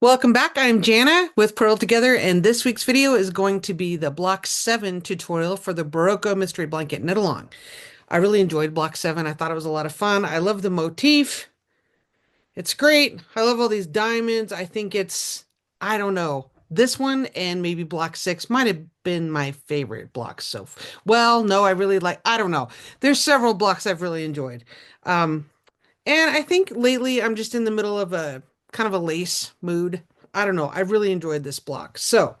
Welcome back. I'm Jana with Purl Together, and this week's video is going to be the Block 7 tutorial for the Berroco Mystery Blanket Knit Along. I really enjoyed Block 7. I thought it was a lot of fun. I love the motif. It's great. I love all these diamonds. I don't know. This one and maybe Block 6 might have been my favorite blocks. Well, no, I don't know. There's several blocks I've really enjoyed. Um, and I think lately I'm just in the middle of a kind of a lace mood. I don't know. I really enjoyed this block. So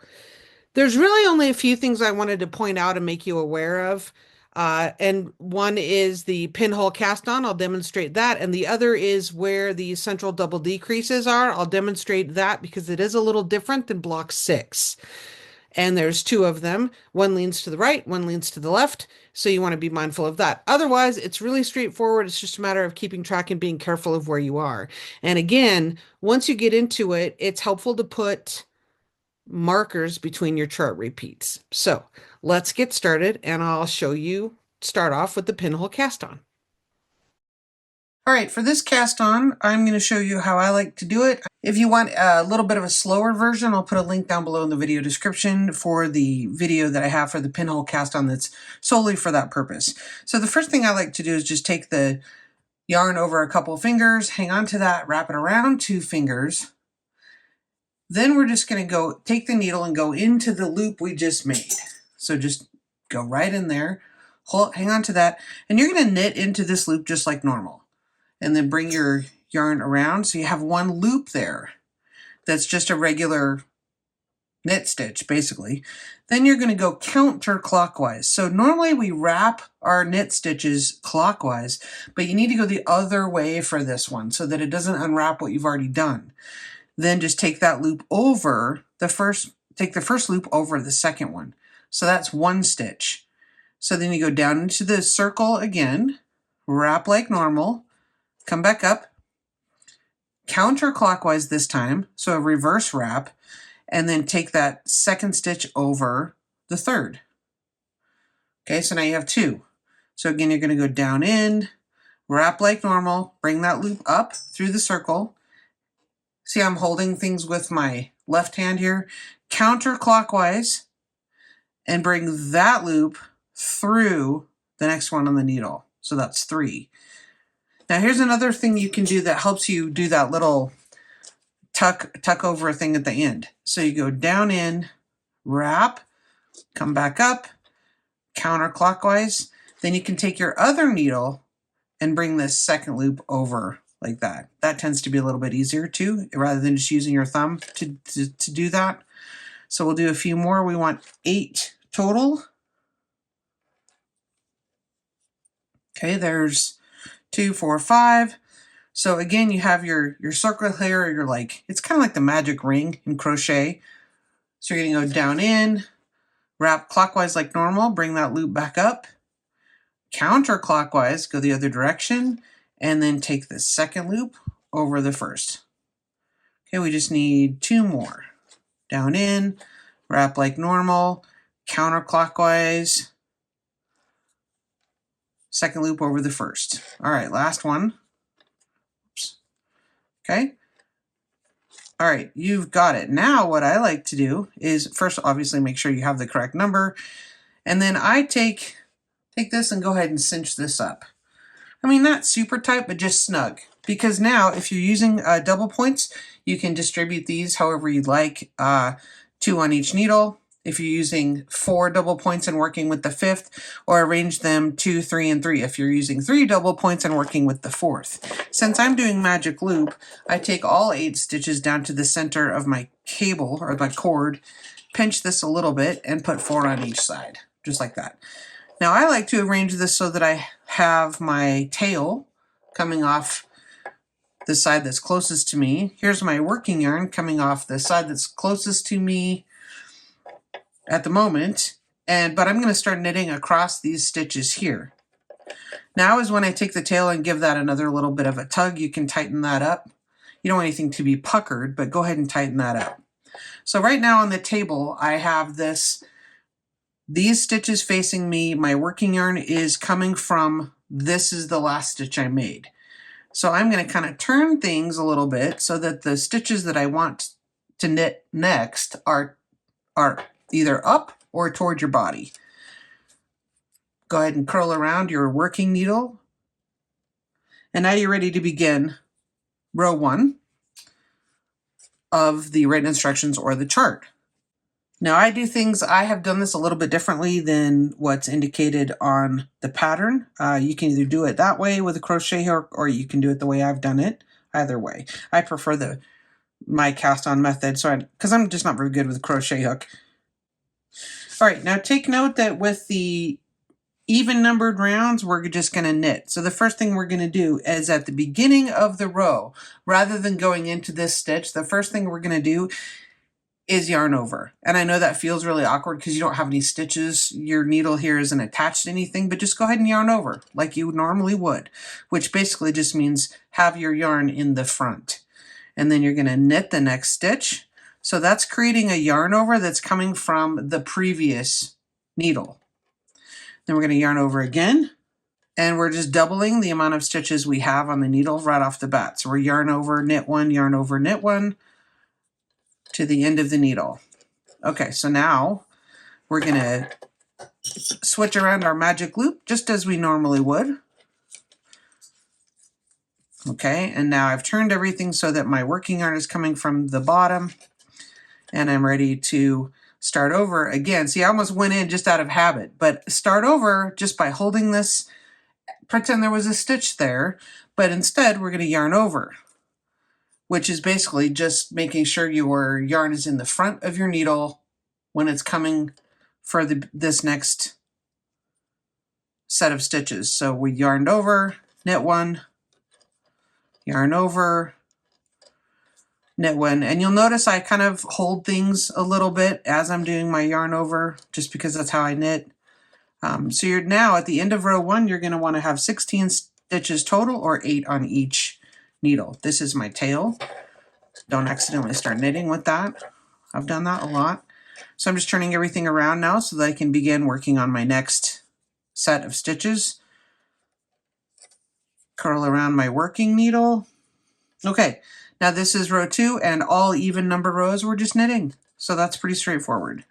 there's really only a few things I wanted to point out and make you aware of. And one is the pinhole cast on. I'll demonstrate that. And the other is where the central double decreases are. I'll demonstrate that because it is a little different than block 6. And there's two of them. One leans to the right, one leans to the left. So you want to be mindful of that. Otherwise, it's really straightforward. It's just a matter of keeping track and being careful of where you are. And again, once you get into it, it's helpful to put markers between your chart repeats. So let's get started and I'll start off with the pinhole cast on. All right, for this cast on, I'm going to show you how I like to do it. If you want a little bit of a slower version, I'll put a link down below in the video description for the video that I have for the pinhole cast on that's solely for that purpose. So the first thing I like to do is just take the yarn over a couple fingers, hang on to that, wrap it around 2 fingers. Then we're just going to go take the needle and go into the loop we just made. So just go right in there, hang on to that, and you're going to knit into this loop just like normal. And then bring your yarn around so you have one loop there that's just a regular knit stitch basically. Then you're going to go counterclockwise. So normally we wrap our knit stitches clockwise, but you need to go the other way for this one so that it doesn't unwrap what you've already done. Then just take that loop over take the first loop over the second one. So that's 1 stitch. So then you go down into the circle again, wrap like normal, come back up, counterclockwise this time, so a reverse wrap, and then take that second stitch over the third. Okay, so now you have 2. So again, you're going to go down in, wrap like normal, bring that loop up through the circle. See, I'm holding things with my left hand here, counterclockwise, and bring that loop through the next one on the needle. So that's 3. Now here's another thing you can do that helps you do that little tuck over thing at the end. So you go down in, wrap, come back up, counterclockwise. Then you can take your other needle and bring this second loop over like that. That tends to be a little bit easier too, rather than just using your thumb to do that. So we'll do a few more. We want 8 total. Okay, there's 2, 4, 5. So again, you have your circle here, it's kind of like the magic ring in crochet. So you're going to go down in, wrap clockwise like normal, bring that loop back up, counterclockwise, go the other direction, and then take the second loop over the first. Okay, we just need 2 more. Down in, wrap like normal, counterclockwise, second loop over the first. All right, last one. Oops. Okay. All right, you've got it. Now what I like to do is first obviously make sure you have the correct number. And then I take this and go ahead and cinch this up. I mean, not super tight, but just snug. Because now if you're using double points, you can distribute these however you'd like, 2 on each needle. If you're using 4 double points and working with the 5th, or arrange them 2, 3, and 3 if you're using 3 double points and working with the 4th. Since I'm doing magic loop, I take all 8 stitches down to the center of my cable or my cord, pinch this a little bit, and put 4 on each side, just like that. Now I like to arrange this so that I have my tail coming off the side that's closest to me. Here's my working yarn coming off the side that's closest to me at the moment, but I'm going to start knitting across these stitches here. Now is when I take the tail and give that another little bit of a tug. You can tighten that up. You don't want anything to be puckered, but go ahead and tighten that up. So right now on the table, I have these stitches facing me. My working yarn is coming from, this is the last stitch I made. So I'm going to kind of turn things a little bit so that the stitches that I want to knit next are either up or toward your body. Go ahead and curl around your working needle. And now you're ready to begin row 1 of the written instructions or the chart. Now I have done this a little bit differently than what's indicated on the pattern. You can either do it that way with a crochet hook, or you can do it the way I've done it. Either way. I prefer my cast on method, because I'm just not very good with a crochet hook. All right, now take note that with the even numbered rounds, we're just going to knit. So the first thing we're going to do is at the beginning of the row, rather than going into this stitch, the first thing we're going to do is yarn over. And I know that feels really awkward because you don't have any stitches. Your needle here isn't attached to anything, but just go ahead and yarn over like you normally would, which basically just means have your yarn in the front. And then you're going to knit the next stitch. So that's creating a yarn over that's coming from the previous needle. Then we're going to yarn over again, and we're just doubling the amount of stitches we have on the needle right off the bat. So we're yarn over, knit one, yarn over, knit one to the end of the needle. Okay, so now we're going to switch around our magic loop just as we normally would. Okay, and now I've turned everything so that my working yarn is coming from the bottom, and I'm ready to start over again. See, I almost went in just out of habit, but start over just by holding this, pretend there was a stitch there, but instead we're going to yarn over, which is basically just making sure your yarn is in the front of your needle when it's coming for this next set of stitches. So we yarned over, knit one, yarn over, knit one, and you'll notice I kind of hold things a little bit as I'm doing my yarn over, just because that's how I knit. So you're now at the end of row 1, you're going to want to have 16 stitches total, or 8 on each needle. This is my tail. Don't accidentally start knitting with that. I've done that a lot. So I'm just turning everything around now so that I can begin working on my next set of stitches. Curl around my working needle. Okay. Now this is row 2, and all even number rows we're just knitting. So that's pretty straightforward.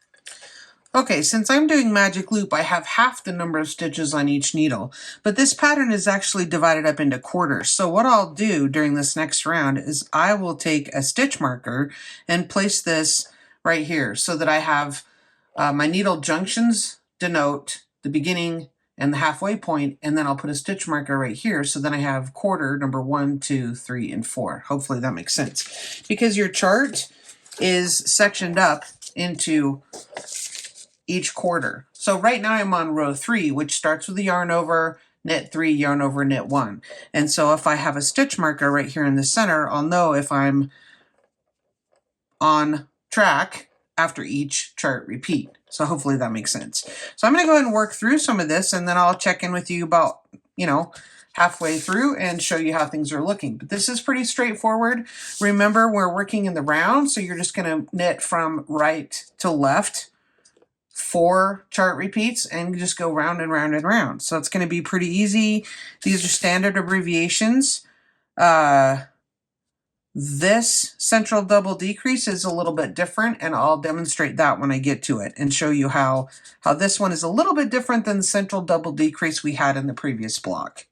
Okay, since I'm doing magic loop, I have half the number of stitches on each needle, but this pattern is actually divided up into quarters. So what I'll do during this next round is I will take a stitch marker and place this right here so that I have my needle junctions denote the beginning and the halfway point, and then I'll put a stitch marker right here, so then I have quarter number 1, 2, 3, and 4. Hopefully that makes sense. Because your chart is sectioned up into each quarter. So right now I'm on row 3, which starts with the yarn over, knit 3, yarn over, knit 1. And so if I have a stitch marker right here in the center, I'll know if I'm on track after each chart repeat. So hopefully that makes sense. So I'm going to go ahead and work through some of this, and then I'll check in with you about, halfway through and show you how things are looking. But this is pretty straightforward. Remember, we're working in the round, so you're just going to knit from right to left 4 chart repeats and just go round and round and round. So it's going to be pretty easy. These are standard abbreviations. This central double decrease is a little bit different, and I'll demonstrate that when I get to it and show you how this one is a little bit different than the central double decrease we had in the previous block.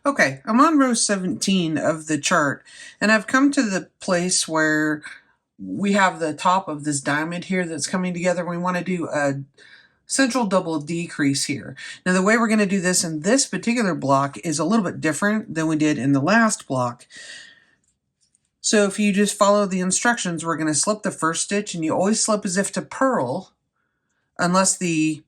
Okay, I'm on row 17 of the chart, and I've come to the place where we have the top of this diamond here that's coming together. We want to do a central double decrease here. Now the way we're going to do this in this particular block is a little bit different than we did in the last block. So if you just follow the instructions, we're going to slip the first stitch, and you always slip as if to purl unless the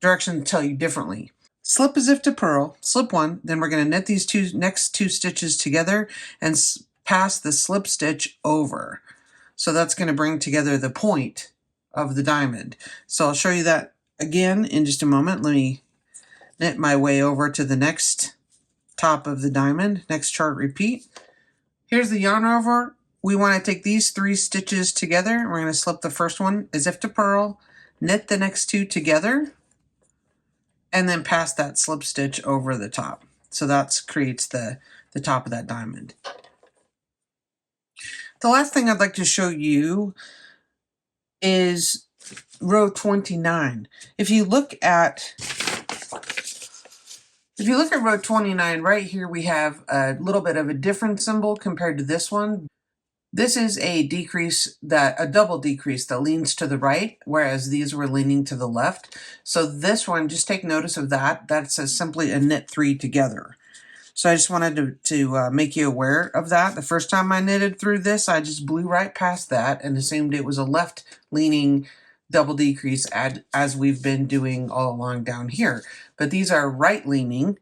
directions tell you differently. Slip as if to purl, slip 1, then we're going to knit these next two stitches together and pass the slip stitch over. So that's going to bring together the point of the diamond. So I'll show you that again in just a moment. Let me knit my way over to the next top of the diamond, next chart repeat. Here's the yarn over. We want to take these 3 stitches together. We're going to slip the first one as if to purl, knit the next 2 together, and then pass that slip stitch over the top. So that creates the top of that diamond. The last thing I'd like to show you is row 29. If you look at row 29, right here we have a little bit of a different symbol compared to this one. This is a double decrease that leans to the right, whereas these were leaning to the left. So this one, just take notice of that. That's simply a knit 3 together. So I just wanted to make you aware of that. The first time I knitted through this, I just blew right past that and assumed it was a left leaning double decrease as we've been doing all along down here. But these are right leaning,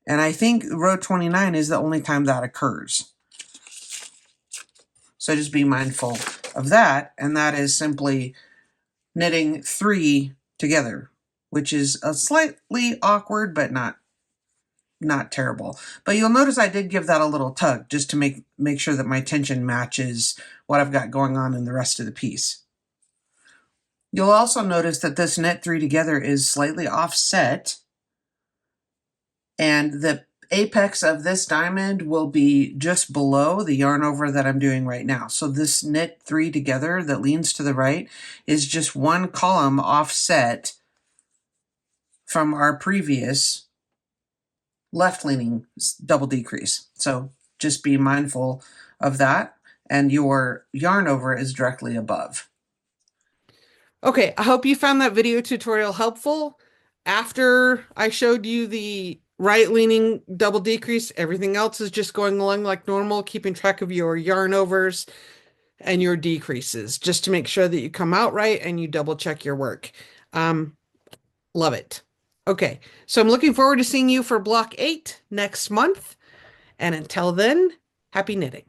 and I think row 29 is the only time that occurs. So just be mindful of that, and that is simply knitting 3 together, which is a slightly awkward, but not terrible. But you'll notice I did give that a little tug just to make sure that my tension matches what I've got going on in the rest of the piece. You'll also notice that this knit 3 together is slightly offset, and the apex of this diamond will be just below the yarn over that I'm doing right now. So this knit 3 together that leans to the right is just one column offset from our previous left leaning double decrease. So just be mindful of that, and your yarn over is directly above. Okay, I hope you found that video tutorial helpful. After I showed you the right leaning double decrease, everything else is just going along like normal, keeping track of your yarn overs and your decreases, just to make sure that you come out right and you double check your work. Love it. Okay, so I'm looking forward to seeing you for block 8 next month. And until then, happy knitting.